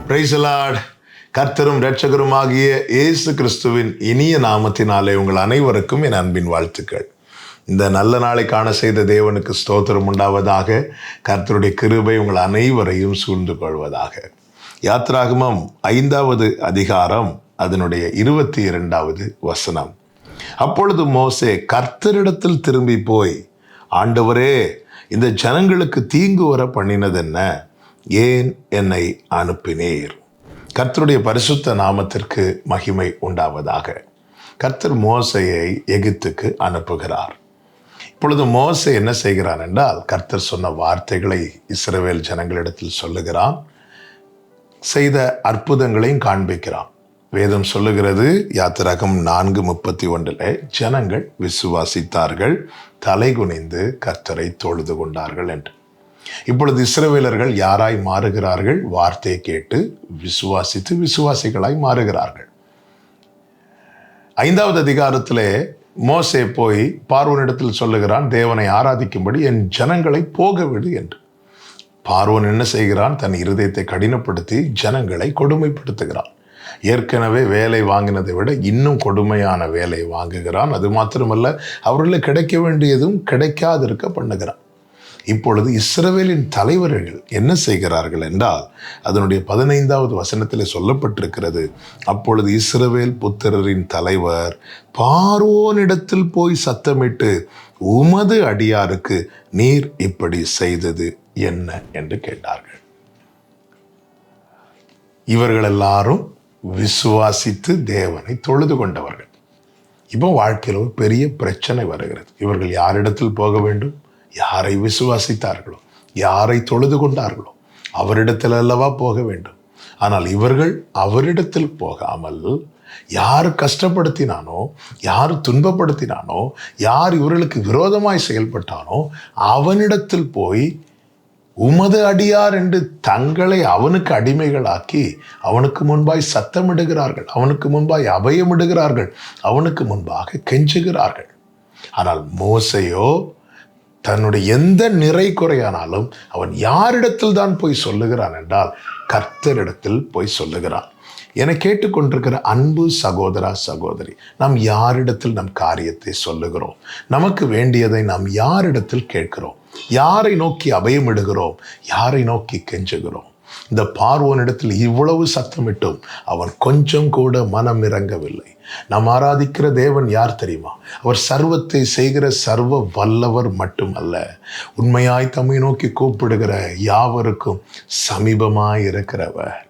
Praise the Lord. கர்த்தரும் இரட்சகரும் ஆகிய இயேசு கிறிஸ்துவின் இனிய நாமத்தினாலே உங்கள் அனைவருக்கும் என் அன்பின் வாழ்த்துக்கள். இந்த நல்ல நாளை காண செய்த தேவனுக்கு ஸ்தோத்திரம் உண்டாவதாக. கர்த்தருடைய கிருபை உங்கள் அனைவரையும் சூழ்ந்து கொள்வதாக. யாத்திராகமம் 5வது அதிகாரம் அதனுடைய 22வது வசனம். அப்பொழுது மோசே கர்த்தரிடத்தில் திரும்பி போய், ஆண்டவரே, இந்த ஜனங்களுக்கு தீங்கு வர பண்ணினதென்ன? ஏன் என்னை அனுப்பினீர்? கர்த்தருடைய பரிசுத்த நாமத்திற்கு மகிமை உண்டாவதாக. கர்த்தர் மோசையை எகிப்துக்கு அனுப்புகிறார். இப்பொழுது மோசே என்ன செய்கிறான் என்றால், கர்த்தர் சொன்ன வார்த்தைகளை இஸ்ரவேல் ஜனங்களிடத்தில் சொல்லுகிறான். செய்த அற்புதங்களையும் காண்பிக்கிறான். வேதம் சொல்லுகிறது, யாத்திராகம் 4:31, ஜனங்கள் விசுவாசித்தார்கள், தலை குனிந்து கர்த்தரை தொழுது கொண்டார்கள் என்று. இப்பொழுது இஸ்ரவேலர்கள் யாராய் மாறுகிறார்கள்? வார்த்தையை கேட்டு விசுவாசித்து விசுவாசிகளாய் மாறுகிறார்கள். 5வது அதிகாரத்திலே மோசே போய் பார்வோனிடத்தில் சொல்லுகிறான், தேவனை ஆராதிக்கும்படி என் ஜனங்களை போக விடு என்று. பார்வோன் என்ன செய்கிறான்? தன் இருதயத்தை கடினப்படுத்தி ஜனங்களை கொடுமைப்படுத்துகிறான். ஏற்கனவே வேலை வாங்கினதை விட இன்னும் கொடுமையான வேலை வாங்குகிறான். அது மாத்திரமல்ல, அவர்களுக்கு கிடைக்க வேண்டியதும் கிடைக்காதிருக்க பண்ணுகிறான். இப்பொழுது இஸ்ரவேலின் தலைவர்கள் என்ன செய்கிறார்கள் என்றால், அதனுடைய 15வது வசனத்தில் சொல்லப்பட்டிருக்கிறது, அப்பொழுது இஸ்ரவேல் புத்திரரின் தலைவர் பார்வோனிடத்தில் போய் சத்தமிட்டு, உமது அடியாருக்கு நீர் இப்படி செய்தது என்ன என்று கேட்டார்கள். இவர்கள் எல்லாரும் விசுவாசித்து தேவனை தொழுது கொண்டவர்கள். இப்போ வாழ்க்கையில் ஒரு பெரிய பிரச்சனை வருகிறது. இவர்கள் யாரிடத்தில் போக வேண்டும்? யாரை விசுவாசித்தார்களோ, யாரை தொழுது கொண்டார்களோ அவரிடத்தில் அல்லவா போக வேண்டும். ஆனால் இவர்கள் அவரிடத்தில் போகாமல், யார் கஷ்டப்படுத்தினானோ, யார் துன்பப்படுத்தினானோ, யார் இவர்களுக்கு விரோதமாய் செயல்பட்டானோ அவனிடத்தில் போய் உமது அடியார் என்று தங்களை அவனுக்கு அடிமைகளாக்கி அவனுக்கு முன்பாய் சத்தமிடுகிறார்கள், அவனுக்கு முன்பாய் அபயமிடுகிறார்கள், அவனுக்கு முன்பாக கெஞ்சுகிறார்கள். ஆனால் மோசையோ தன்னுடைய எந்த நிறை குறையானாலும் அவன் யாரிடத்தில் தான் போய் சொல்லுகிறான் என்றால், கர்த்தரிடத்தில் போய் சொல்லுகிறான். என கேட்டுக்கொண்டிருக்கிற அன்பு சகோதரா சகோதரி, நாம் யாரிடத்தில் நம் காரியத்தை சொல்லுகிறோம்? நமக்கு வேண்டியதை நாம் யாரிடத்தில் கேட்கிறோம்? யாரை நோக்கி அபயமிடுகிறோம்? யாரை நோக்கி கெஞ்சுகிறோம்? இந்த பார்வோனிடத்தில் இவ்வளவு சத்தமிட்டும் அவன் கொஞ்சம் கூட மனம் இறங்கவில்லை. நாம் ஆராதிக்கிற தேவன் யார் தெரியுமா? அவர் சர்வத்தை செய்கிற சர்வ வல்லவர் மட்டுமல்ல, உண்மையாய் தம்மை நோக்கி கூப்பிடுகிற யாவருக்கும் சமீபமாய் இருக்கிறவர்.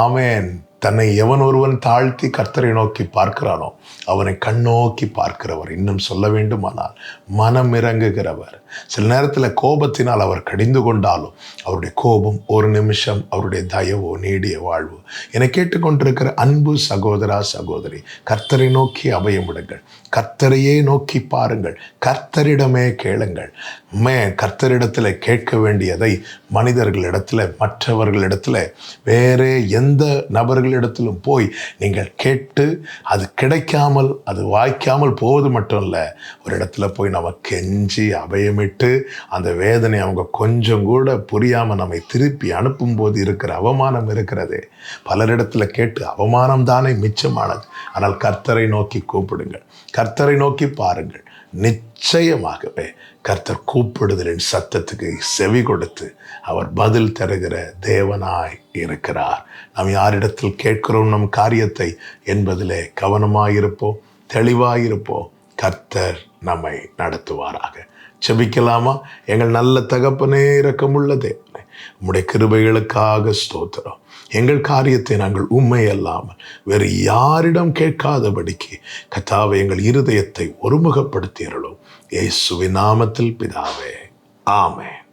ஆமென். தன்னை எவன் ஒருவன் தாழ்த்தி கர்த்தரை நோக்கி பார்க்கிறானோ அவனை கண்ணோக்கி பார்க்கிறவர். இன்னும் சொல்ல வேண்டுமானால் மனம் இறங்குகிறவர். சில நேரத்தில் கோபத்தினால் அவர் கடிந்து கொண்டாலும் அவருடைய கோபம் ஒரு நிமிஷம், அவருடைய தயவோ நீடிய வாழ்வு. என கேட்டுக்கொண்டிருக்கிற அன்பு சகோதரா சகோதரி, கர்த்தரை நோக்கி அபயமிடுங்கள், கர்த்தரையே நோக்கி பாருங்கள், கர்த்தரிடமே கேளுங்கள். கர்த்தரிடத்தில் கேட்க வேண்டியதை மனிதர்களிடத்தில், மற்றவர்களிடத்தில், வேறே எந்த நபர்களிடத்திலும் போய் நீங்கள் கேட்டு அது கிடைக்காமல், அது வாய்க்காமல் போவது மட்டும் இல்லை, ஒரு இடத்துல போய் நம்ம கெஞ்சி அபயமிட்டு அந்த வேதனை அவங்க கொஞ்சம் கூட புரியாமல் நம்மை திருப்பி அனுப்பும்போது இருக்கிற அவமானம் இருக்கிறதே. பலரிடத்துல கேட்டு அவமானம் தானே மிச்சமானது. ஆனால் கர்த்தரை நோக்கி கூப்பிடுங்கள், கர்த்தரை நோக்கி பாருங்கள். நிச்சயமாகவே கர்த்தர் கூப்பிடுதலின் சத்தத்துக்கு செவி கொடுத்து அவர் பதில் தருகிற தேவனாய் இருக்கிறார். நாம் யாரிடத்தில் கேட்கிறோம் நம் காரியத்தை என்பதிலே கவனமாயிருப்போம், தெளிவாயிருப்போம். கர்த்தர் நம்மை நடத்துவாராக. செபிக்கலாமா? எங்கள் நல்ல தகப்பனே, இரக்கமுள்ள தேவனே, உம்முடைய கிருபைகளுக்காக ஸ்தோத்திரம். எங்கள் காரியத்தை நாங்கள் உண்மை அல்லாமல் வேறு யாரிடம் கேட்காதபடிக்கு கர்த்தாவே எங்கள் இருதயத்தை ஒருமுகப்படுத்தியருளும். இயேசுவின் நாமத்தில் பிதாவே, ஆமென்.